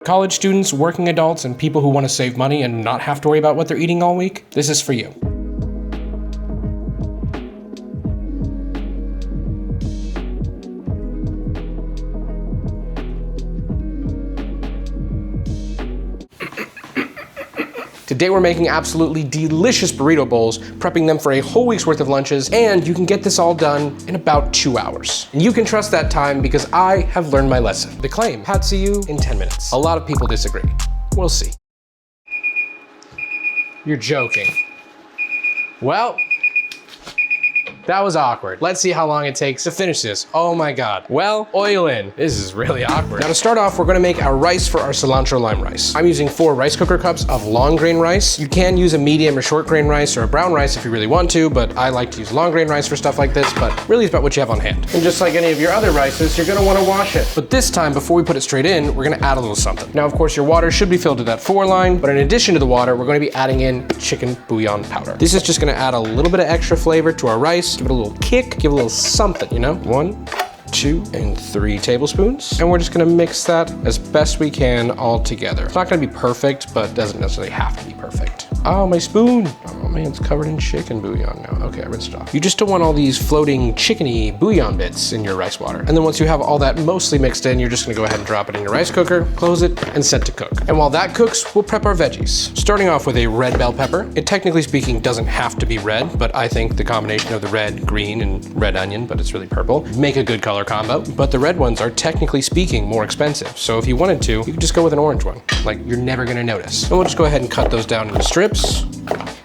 College students, working adults, and people who want to save money and not have to worry about what they're eating all week, this is for you. Today we're making absolutely delicious burrito bowls, prepping them for a whole week's worth of lunches, and you can get this all done in about 2 hours. And you can trust that time because I have learned my lesson. The claim, "How to you in 10 minutes." A lot of people disagree. We'll see. You're joking. Well, that was awkward. Let's see how long it takes to finish this. Oh my God. Well, oil in. This is really awkward. Now to start off, we're gonna make our rice for our cilantro lime rice. I'm using 4 rice cooker cups of long grain rice. You can use a medium or short grain rice or a brown rice if you really want to, but I like to use long grain rice for stuff like this, but really it's about what you have on hand. And just like any of your other rices, you're gonna wanna wash it. But this time, before we put it straight in, we're gonna add a little something. Now, of course, your water should be filled to that 4 line, but in addition to the water, we're gonna be adding in chicken bouillon powder. This is just gonna add a little bit of extra flavor to our rice, give it a little kick, give it a little something, you know? 1, 2, and 3 tablespoons. And we're just gonna mix that as best we can all together. It's not gonna be perfect, but it doesn't necessarily have to be perfect. Oh, my spoon. Oh man, it's covered in chicken bouillon now. Okay, I rinsed it off. You just don't want all these floating chickeny bouillon bits in your rice water. And then once you have all that mostly mixed in, you're just gonna go ahead and drop it in your rice cooker, close it, and set to cook. And while that cooks, we'll prep our veggies. Starting off with a red bell pepper. It technically speaking doesn't have to be red, but I think the combination of the red, green, and red onion, but it's really purple, make a good color combo. But the red ones are technically speaking more expensive. So if you wanted to, you could just go with an orange one. Like, you're never gonna notice. And we'll just go ahead and cut those down into strips.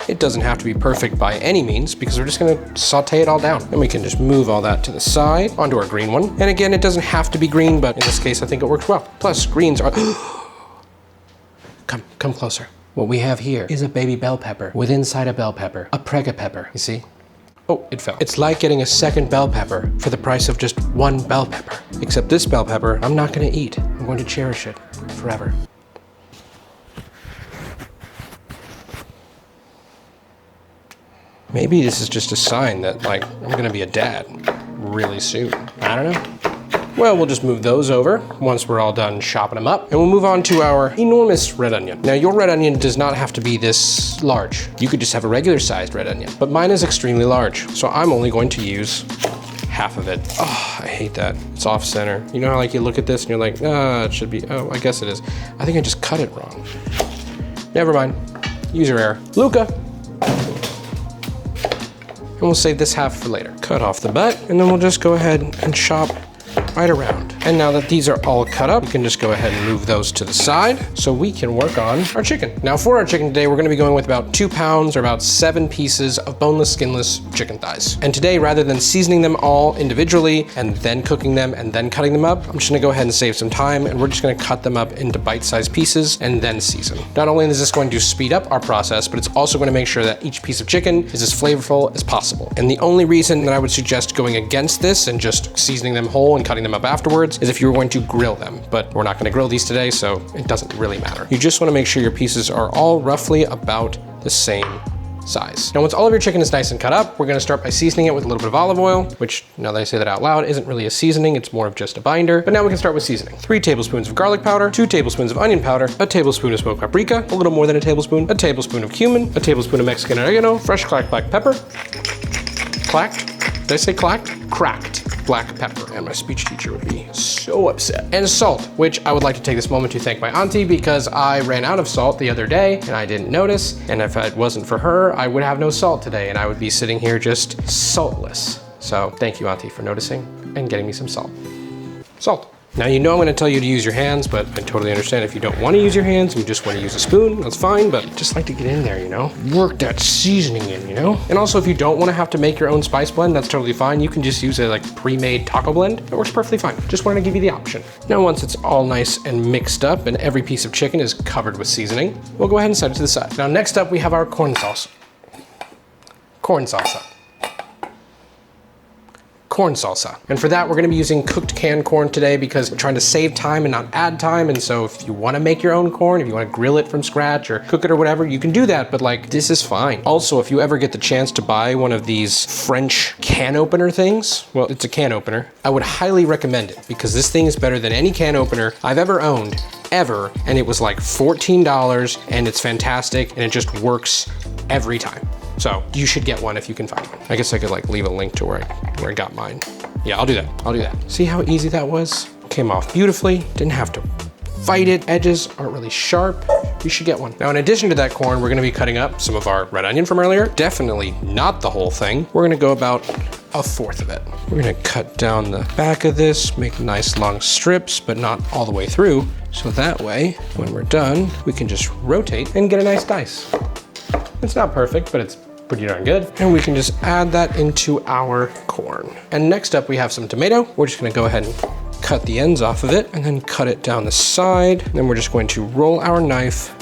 It doesn't have to be perfect by any means because we're just gonna saute it all down. And we can just move all that to the side onto our green one. And again, it doesn't have to be green, but in this case, I think it works well. Plus, greens are, come closer. What we have here is a baby bell pepper with inside a bell pepper, a prega pepper, you see? Oh, it fell. It's like getting a second bell pepper for the price of just 1 bell pepper. Except this bell pepper, I'm not gonna eat. I'm going to cherish it forever. Maybe this is just a sign that, like, I'm gonna be a dad really soon. I don't know. Well, we'll just move those over once we're all done chopping them up. And we'll move on to our enormous red onion. Now, your red onion does not have to be this large. You could just have a regular sized red onion, but mine is extremely large. So I'm only going to use half of it. Oh, I hate that. It's off center. You know how like you look at this and you're like, it should be, oh, I guess it is. I think I just cut it wrong. Never mind. User error. Luca. And we'll save this half for later. Cut off the butt, and then we'll just go ahead and chop right around. And now that these are all cut up, we can just go ahead and move those to the side so we can work on our chicken. Now for our chicken today, we're gonna be going with about 2 pounds or about 7 pieces of boneless, skinless chicken thighs. And today, rather than seasoning them all individually and then cooking them and then cutting them up, I'm just gonna go ahead and save some time and we're just gonna cut them up into bite-sized pieces and then season. Not only is this going to speed up our process, but it's also gonna make sure that each piece of chicken is as flavorful as possible. And the only reason that I would suggest going against this and just seasoning them whole and cutting them up afterwards is if you were going to grill them, but we're not gonna grill these today, so it doesn't really matter. You just wanna make sure your pieces are all roughly about the same size. Now, once all of your chicken is nice and cut up, we're gonna start by seasoning it with a little bit of olive oil, which, now that I say that out loud, isn't really a seasoning, it's more of just a binder. But now we can start with seasoning. 3 tablespoons of garlic powder, 2 tablespoons of onion powder, a tablespoon of smoked paprika, a little more than a tablespoon of cumin, a tablespoon of Mexican oregano, fresh cracked black pepper, did I say clacked? Cracked black pepper. And my speech teacher would be so upset. And salt, which I would like to take this moment to thank my auntie because I ran out of salt the other day and I didn't notice. And if it wasn't for her, I would have no salt today and I would be sitting here just saltless. So thank you, auntie, for noticing and getting me some salt. Salt. Now, you know I'm gonna tell you to use your hands, but I totally understand if you don't wanna use your hands and you just wanna use a spoon, that's fine, but just like to get in there, you know? Work that seasoning in, you know? And also, if you don't wanna have to make your own spice blend, that's totally fine. You can just use a like pre-made taco blend. It works perfectly fine. Just wanted to give you the option. Now, once it's all nice and mixed up and every piece of chicken is covered with seasoning, we'll go ahead and set it to the side. Now, next up, we have our corn salsa. Corn salsa. Corn salsa. And for that, we're gonna be using cooked canned corn today because we're trying to save time and not add time. And so if you wanna make your own corn, if you wanna grill it from scratch or cook it or whatever, you can do that, but like, this is fine. Also, if you ever get the chance to buy one of these French can opener things, well, it's a can opener, I would highly recommend it because this thing is better than any can opener I've ever owned ever, and it was like $14, and it's fantastic, and it just works every time. So you should get one if you can find one. I guess I could like leave a link to where I got mine. Yeah, I'll do that. I'll do that. See how easy that was? Came off beautifully. Didn't have to fight it. Edges aren't really sharp. You should get one. Now, in addition to that corn, we're gonna be cutting up some of our red onion from earlier. Definitely not the whole thing. We're gonna go about a fourth of it. We're gonna cut down the back of this, make nice long strips, but not all the way through. So that way, when we're done, we can just rotate and get a nice dice. It's not perfect, but it's pretty darn good. And we can just add that into our corn. And next up, we have some tomato. We're just gonna go ahead and cut the ends off of it and then cut it down the side. And then we're just going to roll our knife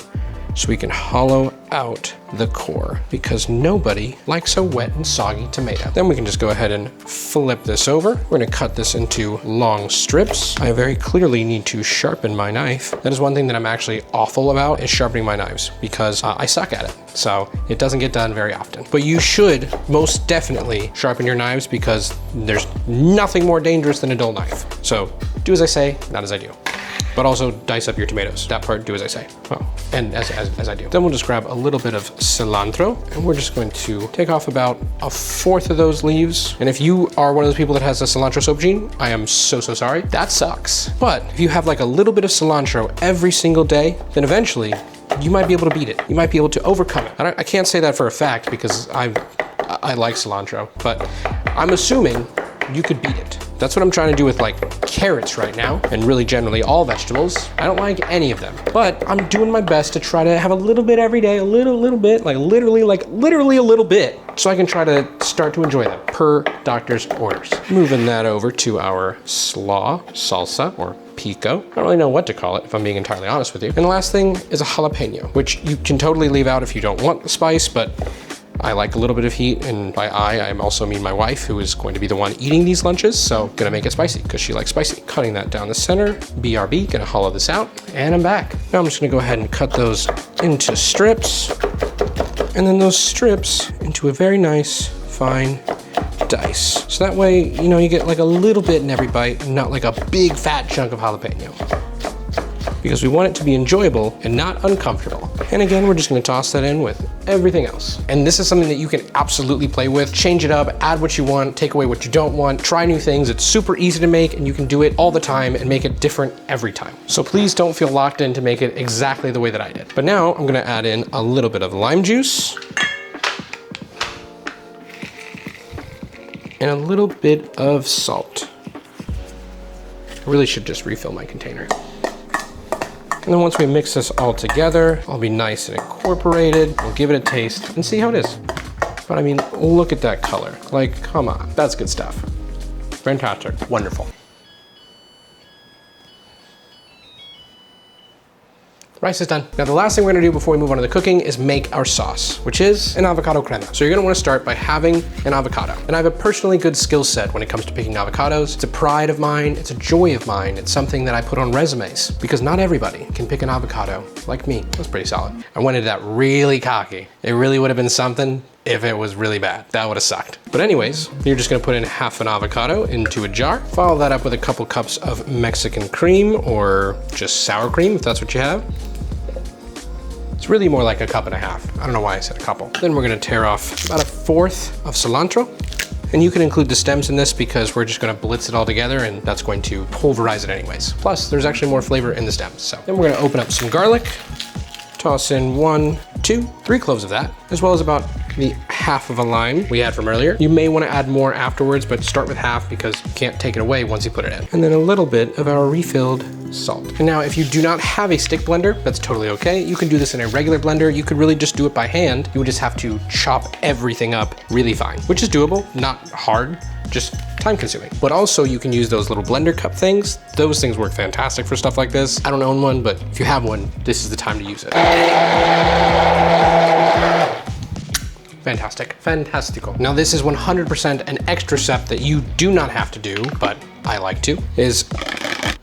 so we can hollow out the core, because nobody likes a wet and soggy tomato. Then we can just go ahead and flip this over. We're gonna cut this into long strips. I very clearly need to sharpen my knife. That is one thing that I'm actually awful about, is sharpening my knives, because I suck at it. So it doesn't get done very often. But you should most definitely sharpen your knives, because there's nothing more dangerous than a dull knife. So do as I say, not as I do. But also dice up your tomatoes. That part, do as I say. Oh, and as I do. Then we'll just grab a little bit of cilantro, and we're just going to take off about a fourth of those leaves. And if you are one of those people that has a cilantro soap gene, I am so sorry. That sucks. But if you have like a little bit of cilantro every single day, then eventually you might be able to beat it. You might be able to overcome it. I can't say that for a fact, because I like cilantro, but I'm assuming you could beat it. That's what I'm trying to do with like carrots right now, and really generally all vegetables. I don't like any of them, but I'm doing my best to try to have a little bit every day, a little bit, like literally a little bit, so I can try to start to enjoy them per doctor's orders. Moving that over to our salsa, or pico. I don't really know what to call it, if I'm being entirely honest with you. And the last thing is a jalapeno, which you can totally leave out if you don't want the spice, but I like a little bit of heat, and by I also mean my wife, who is going to be the one eating these lunches, so gonna make it spicy, because she likes spicy. Cutting that down the center, BRB, gonna hollow this out, and I'm back. Now I'm just gonna go ahead and cut those into strips, and then those strips into a very nice, fine dice. So that way, you know, you get like a little bit in every bite, not like a big fat chunk of jalapeno, because we want it to be enjoyable and not uncomfortable. And again, we're just gonna toss that in with everything else. And this is something that you can absolutely play with. Change it up, add what you want, take away what you don't want, try new things. It's super easy to make, and you can do it all the time and make it different every time. So please don't feel locked in to make it exactly the way that I did. But now I'm gonna add in a little bit of lime juice and a little bit of salt. I really should just refill my container. And then once we mix this all together, I'll be nice and incorporated. We'll give it a taste and see how it is. But I mean, look at that color. Like, come on, that's good stuff. Fantastic, wonderful. Rice is done. Now the last thing we're gonna do before we move on to the cooking is make our sauce, which is an avocado crema. So you're gonna wanna start by having an avocado. And I have a personally good skill set when it comes to picking avocados. It's a pride of mine, it's a joy of mine. It's something that I put on resumes, because not everybody can pick an avocado like me. That's pretty solid. I wanted that really cocky. It really would have been something if it was really bad. That would have sucked. But anyways, you're just gonna put in half an avocado into a jar. Follow that up with a couple cups of Mexican cream, or just sour cream if that's what you have. It's really more like a cup and a half. I don't know why I said a couple. Then we're gonna tear off about a fourth of cilantro. And you can include the stems in this, because we're just gonna blitz it all together, and that's going to pulverize it anyways. Plus, there's actually more flavor in the stems. So then we're gonna open up some garlic, toss in 1, 2, 3 cloves of that, as well as about the half of a lime we had from earlier. You may want to add more afterwards, but start with half, because you can't take it away once you put it in. And then a little bit of our refilled salt. And now if you do not have a stick blender, that's totally okay. You can do this in a regular blender. You could really just do it by hand. You would just have to chop everything up really fine, which is doable, not hard, just time consuming. But also you can use those little blender cup things. Those things work fantastic for stuff like this. I don't own one, but if you have one, this is the time to use it. Fantastic, fantastical. Now this is 100% an extra step that you do not have to do, but I like to, is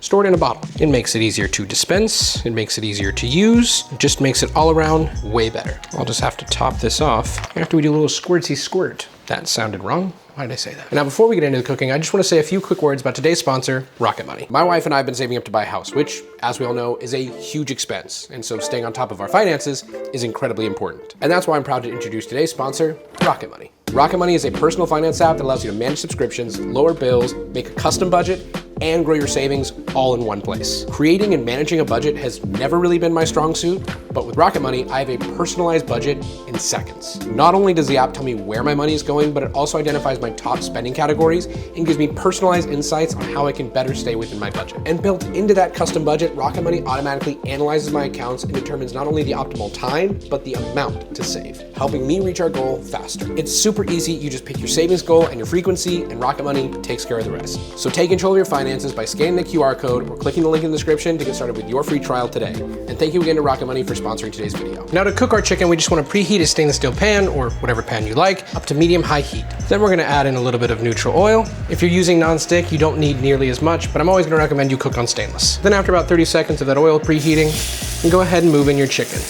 store it in a bottle. It makes it easier to dispense, it makes it easier to use, it just makes it all around way better. I'll just have to top this off after we do a little squirty squirt. That sounded wrong. Why did I say that? And now before we get into the cooking, I just want to say a few quick words about today's sponsor, Rocket Money. My wife and I have been saving up to buy a house, which, as we all know, is a huge expense. And so staying on top of our finances is incredibly important. And that's why I'm proud to introduce today's sponsor, Rocket Money. Rocket Money is a personal finance app that allows you to manage subscriptions, lower bills, make a custom budget, and grow your savings all in one place. Creating and managing a budget has never really been my strong suit, but with Rocket Money, I have a personalized budget in seconds. Not only does the app tell me where my money is going, but it also identifies my top spending categories and gives me personalized insights on how I can better stay within my budget. And built into that custom budget, Rocket Money automatically analyzes my accounts and determines not only the optimal time, but the amount to save, helping me reach our goal faster. It's super easy. You just pick your savings goal and your frequency, and Rocket Money takes care of the rest. So take control of your finances by scanning the QR code or clicking the link in the description to get started with your free trial today. And thank you again to Rocket Money for sponsoring today's video. Now to cook our chicken, we just want to preheat a stainless steel pan or whatever pan you like up to medium-high heat. Then we're going to add in a little bit of neutral oil. If you're using non-stick, you don't need nearly as much, but I'm always going to recommend you cook on stainless. Then after about 30 seconds of that oil preheating, you go ahead and move in your chicken.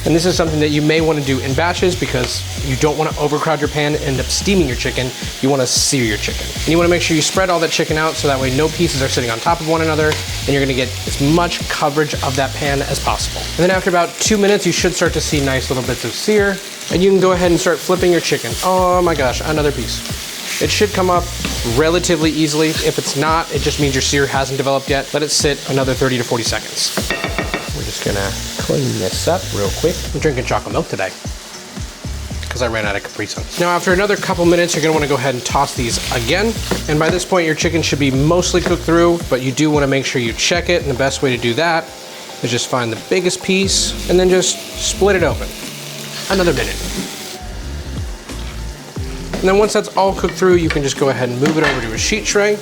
And this is something that you may want to do in batches because you don't want to overcrowd your pan and end up steaming your chicken. You want to sear your chicken. And you want to make sure you spread all that chicken out so that way no pieces are sitting on top of one another, and you're going to get as much coverage of that pan as possible. And then after about 2 minutes, you should start to see nice little bits of sear, and you can go ahead and start flipping your chicken. Oh my gosh, another piece. It should come up relatively easily. If it's not, it just means your sear hasn't developed yet. Let it sit another 30 to 40 seconds. We're just gonna clean this up real quick. I'm drinking chocolate milk today because I ran out of Capri Suns. Now after another couple minutes, you're gonna wanna go ahead and toss these again. And by this point, your chicken should be mostly cooked through, but you do wanna make sure you check it. And the best way to do that is just find the biggest piece and then just split it open. Another minute. And then once that's all cooked through, you can just go ahead and move it over to a sheet tray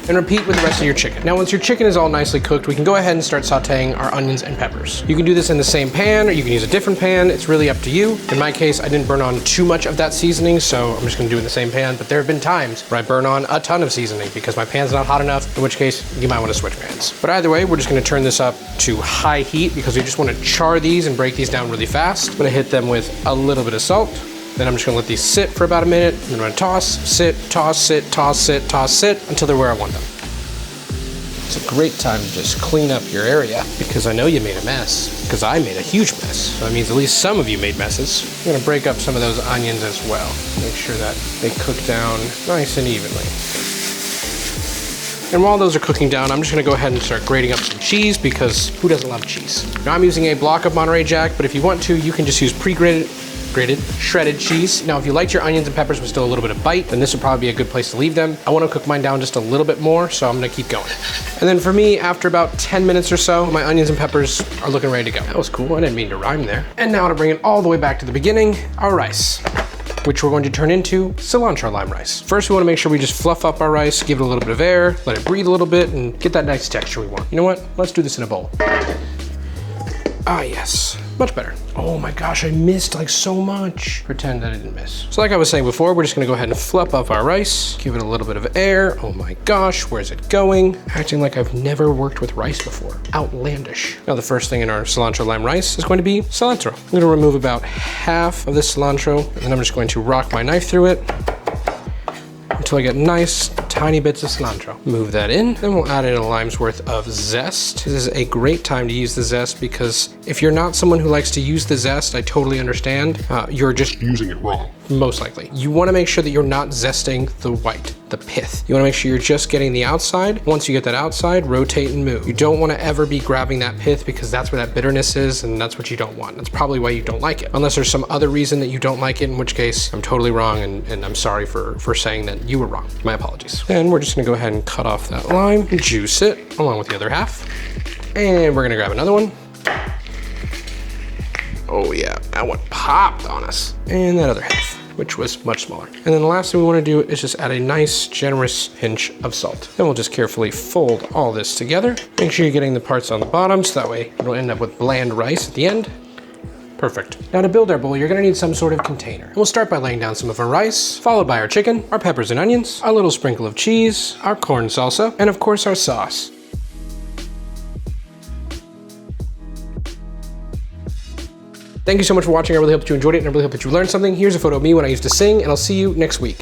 and repeat with the rest of your chicken. Now, once your chicken is all nicely cooked, we can go ahead and start sauteing our onions and peppers. You can do this in the same pan, or you can use a different pan. It's really up to you. In my case, I didn't burn on too much of that seasoning, so I'm just gonna do it in the same pan, but there have been times where I burn on a ton of seasoning because my pan's not hot enough, in which case you might wanna switch pans. But either way, we're just gonna turn this up to high heat because we just wanna char these and break these down really fast. I'm gonna hit them with a little bit of salt. Then I'm just gonna let these sit for about a minute. Then I'm gonna toss, sit, toss, sit, toss, sit, toss, sit, until they're where I want them. It's a great time to just clean up your area because I know you made a mess, because I made a huge mess. So that means at least some of you made messes. I'm gonna break up some of those onions as well. Make sure that they cook down nice and evenly. And while those are cooking down, I'm just gonna go ahead and start grating up some cheese because who doesn't love cheese? Now I'm using a block of Monterey Jack, but if you want to, you can just use pre-grated, shredded cheese. Now, if you liked your onions and peppers with still a little bit of bite, then this would probably be a good place to leave them. I want to cook mine down just a little bit more, so I'm gonna keep going. And then for me, after about 10 minutes or so, my onions and peppers are looking ready to go. That was cool, I didn't mean to rhyme there. And now to bring it all the way back to the beginning, our rice, which we're going to turn into cilantro lime rice. First, we wanna make sure we just fluff up our rice, give it a little bit of air, let it breathe a little bit, and get that nice texture we want. You know what? Let's do this in a bowl. Ah, yes, much better. Oh my gosh, I missed like so much. Pretend that I didn't miss. So like I was saying before, we're just gonna go ahead and fluff up our rice, give it a little bit of air. Oh my gosh, where's it going? Acting like I've never worked with rice before. Outlandish. Now the first thing in our cilantro lime rice is going to be cilantro. I'm gonna remove about half of this cilantro, and then I'm just going to rock my knife through it until I get nice tiny bits of cilantro. Move that in, then we'll add in a lime's worth of zest. This is a great time to use the zest because if you're not someone who likes to use the zest, I totally understand. You're just using it wrong, most likely. You wanna make sure that you're not zesting the white, the pith. You wanna make sure you're just getting the outside. Once you get that outside, rotate and move. You don't wanna ever be grabbing that pith because that's where that bitterness is and that's what you don't want. That's probably why you don't like it. Unless there's some other reason that you don't like it, in which case I'm totally wrong and I'm sorry for saying that you were wrong. My apologies. Then we're just gonna go ahead and cut off that lime, juice it along with the other half. And we're gonna grab another one. Oh yeah, that one popped on us. And that other half, which was much smaller. And then the last thing we wanna do is just add a nice, generous pinch of salt. Then we'll just carefully fold all this together. Make sure you're getting the parts on the bottom so that way you don't end up with bland rice at the end. Perfect. Now to build our bowl, you're gonna need some sort of container. And we'll start by laying down some of our rice, followed by our chicken, our peppers and onions, a little sprinkle of cheese, our corn salsa, and of course our sauce. Thank you so much for watching. I really hope that you enjoyed it and I really hope that you learned something. Here's a photo of me when I used to sing, and I'll see you next week.